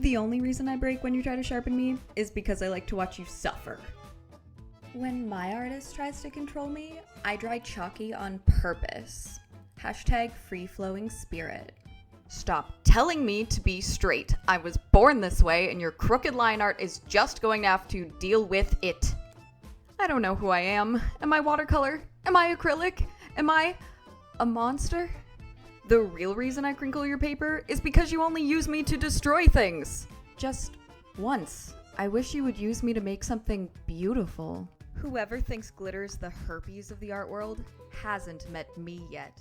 The only reason I break when you try to sharpen me is because I like to watch you suffer. When my artist tries to control me, I dry chalky on purpose. Hashtag free-flowing spirit. Stop telling me to be straight. I was born this way, and your crooked line art is just going to have to deal with it. I don't know who I am. Am I watercolor? Am I acrylic? Am I a monster? The real reason I crinkle your paper is because you only use me to destroy things. Just once. I wish you would use me to make something beautiful. Whoever thinks glitter's the herpes of the art world hasn't met me yet.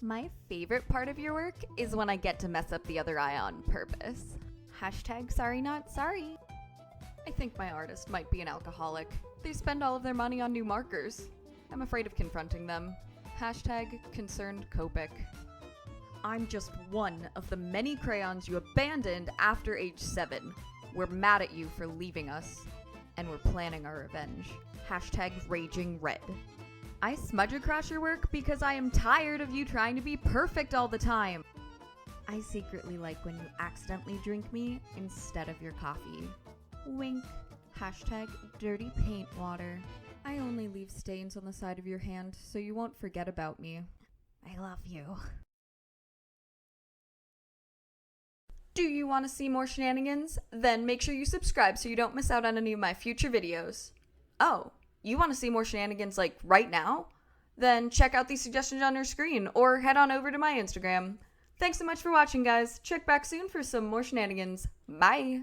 My favorite part of your work is when I get to mess up the other eye on purpose. Hashtag sorry not sorry. I think my artist might be an alcoholic. They spend all of their money on new markers. I'm afraid of confronting them. Hashtag concerned Copic. I'm just one of the many crayons you abandoned after age 7. We're mad at you for leaving us, and we're planning our revenge. Hashtag raging red. I smudge across your work because I am tired of you trying to be perfect all the time. I secretly like when you accidentally drink me instead of your coffee. Wink. Hashtag dirty paint water. I only leave stains on the side of your hand so you won't forget about me. I love you. Do you want to see more shenanigans? Then make sure you subscribe so you don't miss out on any of my future videos. Oh, you want to see more shenanigans like right now? Then check out these suggestions on your screen or head on over to my Instagram. Thanks so much for watching, guys. Check back soon for some more shenanigans. Bye!